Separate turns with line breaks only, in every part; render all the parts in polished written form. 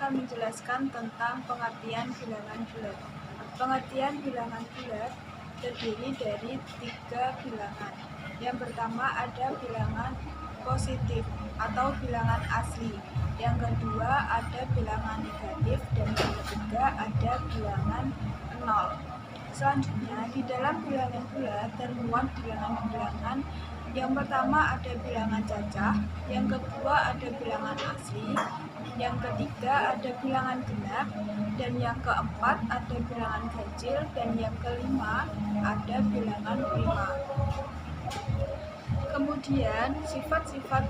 akan menjelaskan tentang pengertian bilangan bulat. Pengertian bilangan bulat terdiri dari 3 bilangan. Yang pertama ada bilangan positif atau bilangan asli. Yang kedua ada bilangan negatif, dan yang ketiga ada bilangan nol. Selanjutnya, di dalam bilangan bulat termuat bilangan-bilangan. Yang pertama ada bilangan cacah, yang kedua ada bilangan asli, yang ketiga ada bilangan genap, dan yang keempat ada bilangan ganjil, dan yang kelima ada bilangan prima. Kemudian sifat-sifat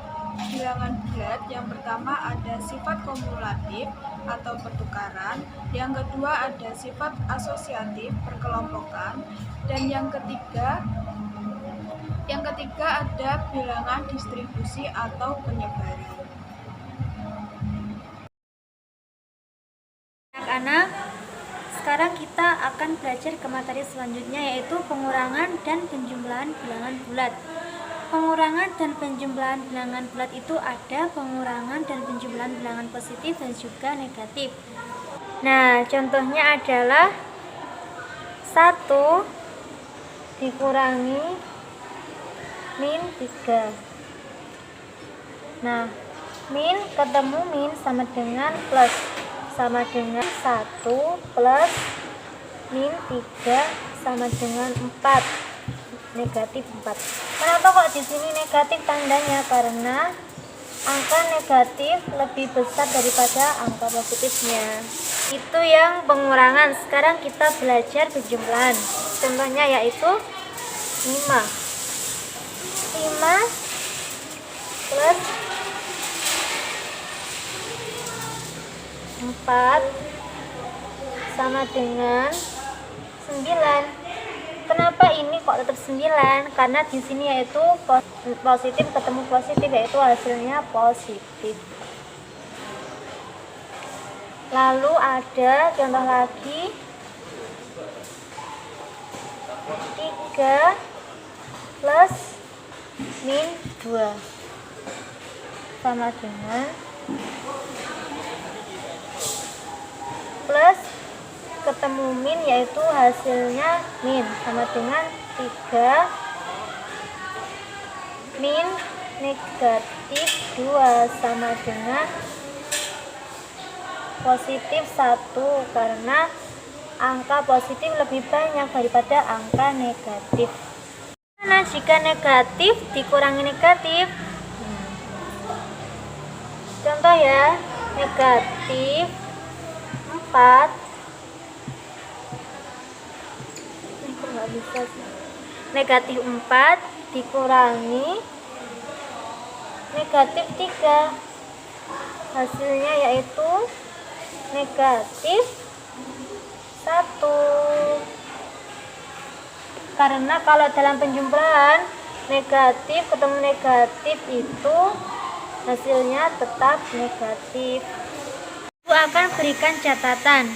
bilangan bulat, yang pertama ada sifat kumulatif atau pertukaran, yang kedua ada sifat asosiatif perkelompokan, dan yang ketiga ada bilangan distribusi atau penyebaran.
Anak-anak, sekarang kita akan belajar ke materi selanjutnya, yaitu pengurangan dan penjumlahan bilangan bulat. Pengurangan dan penjumlahan bilangan bulat itu ada pengurangan dan penjumlahan bilangan positif dan juga negatif. Nah, contohnya adalah 1 dikurangi min 3. Nah, min ketemu min sama dengan plus, sama dengan 1 plus min 3 sama dengan 4, negatif 4. Kenapa kok di sini negatif tandanya? Karena angka negatif lebih besar daripada angka positifnya. Itu yang pengurangan. Sekarang kita belajar penjumlahan. Contohnya yaitu 5 plus 4 sama dengan 9. Kenapa ini kok tetap 9? Karena di sini yaitu positif ketemu positif, yaitu hasilnya positif. Lalu ada contoh lagi, 3 plus min 2 sama dengan plus ketemu min, yaitu hasilnya min sama dengan 3 min negatif 2 sama dengan positif 1, karena angka positif lebih banyak daripada angka negatif. Nah, jika negatif dikurangi negatif, contoh ya, negatif 4 negatif 4 dikurangi negatif 3, hasilnya yaitu negatif 1. Karena kalau dalam penjumlahan negatif ketemu negatif itu hasilnya tetap negatif. Ibu akan berikan catatan,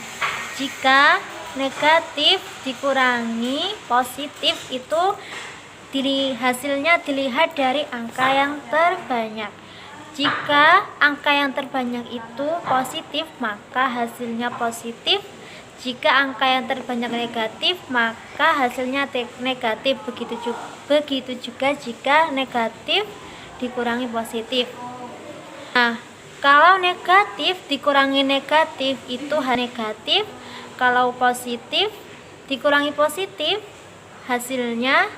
jika negatif dikurangi positif itu hasilnya dilihat dari angka yang terbanyak. Jika angka yang terbanyak itu positif, maka hasilnya positif. Jika angka yang terbanyak negatif, maka hasilnya negatif. Begitu juga jika negatif dikurangi positif. Nah, kalau negatif dikurangi negatif itu negatif. Kalau positif dikurangi positif, hasilnya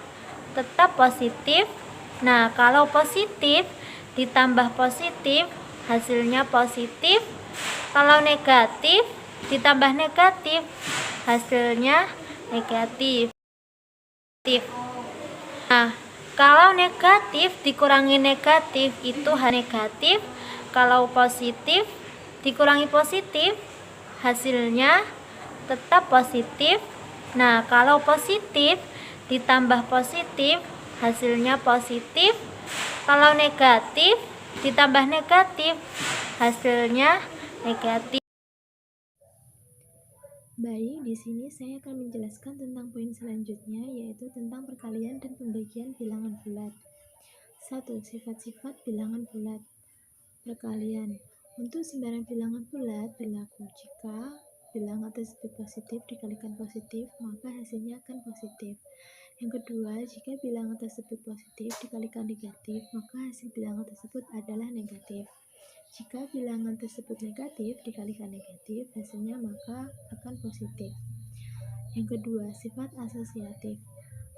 tetap positif. Nah, kalau positif ditambah positif, hasilnya positif. Kalau negatif ditambah negatif, hasilnya negatif. Nah, kalau negatif dikurangi negatif itu negatif. Kalau positif dikurangi positif, hasilnya tetap positif. Nah, kalau positif ditambah positif, hasilnya positif. Kalau negatif ditambah negatif, hasilnya negatif.
Baik, di sini saya akan menjelaskan tentang poin selanjutnya, yaitu tentang perkalian dan pembagian bilangan bulat. 1. Sifat-sifat bilangan bulat. Perkalian. Untuk sembarang bilangan bulat berlaku jika bilangan tersebut positif dikalikan positif, maka hasilnya akan positif. Yang kedua, jika bilangan tersebut positif dikalikan negatif, maka hasil bilangan tersebut adalah negatif. Jika bilangan tersebut negatif dikalikan negatif, hasilnya maka akan positif. Yang kedua, sifat asosiatif.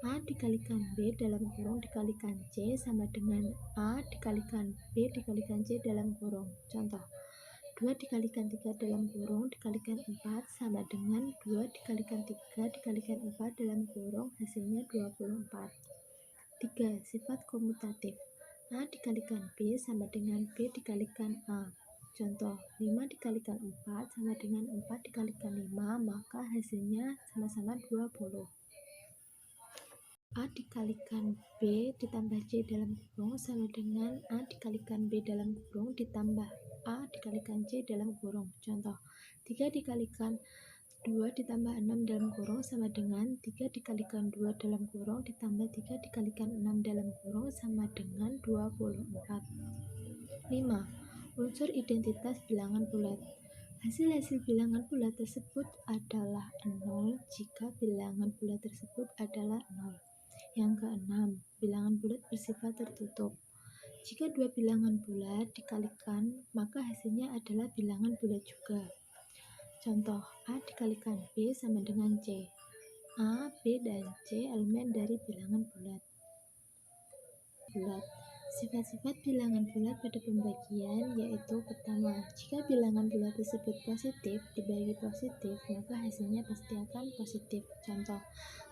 A dikalikan B dalam kurung dikalikan C sama dengan A dikalikan B dikalikan C dalam kurung. Contoh, 2 dikalikan 3 dalam kurung dikalikan 4 sama dengan 2 dikalikan 3 dikalikan 4 dalam kurung, hasilnya 24. 3. Sifat komutatif. A dikalikan B sama dengan B dikalikan A. Contoh, 5 dikalikan 4 sama dengan 4 dikalikan 5, maka hasilnya sama-sama 20. A dikalikan B ditambah C dalam kurung sama dengan A dikalikan B dalam kurung ditambah A dikalikan C dalam kurung. Contoh, 3 dikalikan 2 ditambah 6 dalam kurung sama dengan 3 dikalikan 2 dalam kurung ditambah 3 dikalikan 6 dalam kurung sama dengan 24. 5. Unsur identitas bilangan bulat. Hasil-hasil bilangan bulat tersebut adalah 0 jika bilangan bulat tersebut adalah 0. Yang keenam, bilangan bulat bersifat tertutup. Jika dua bilangan bulat dikalikan, maka hasilnya adalah bilangan bulat juga. Contoh, A dikalikan B sama dengan C. A, B, dan C elemen dari bilangan bulat. Sifat-sifat bilangan bulat pada pembagian yaitu pertama, jika bilangan bulat tersebut positif dibagi positif, maka hasilnya pasti akan positif. Contoh,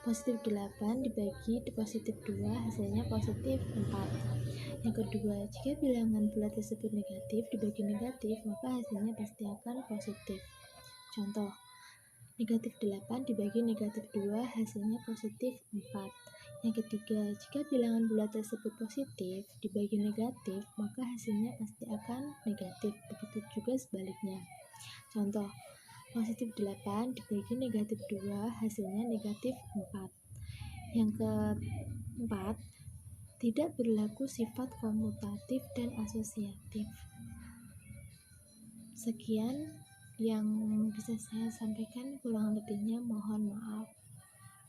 positif 8 dibagi positif 2, hasilnya positif 4. Yang kedua, jika bilangan bulat tersebut negatif dibagi negatif, maka hasilnya pasti akan positif. Contoh, negatif 8 dibagi negatif 2, hasilnya positif 4. Yang ketiga, jika bilangan bulat tersebut positif dibagi negatif, maka hasilnya pasti akan negatif. Begitu juga sebaliknya. Contoh, positif 8 dibagi negatif 2, hasilnya negatif 4. Yang keempat, tidak berlaku sifat komutatif dan asosiatif. Sekian yang bisa saya sampaikan, kurang lebihnya mohon maaf.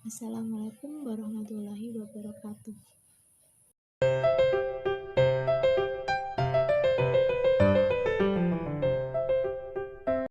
Assalamualaikum warahmatullahi wabarakatuh.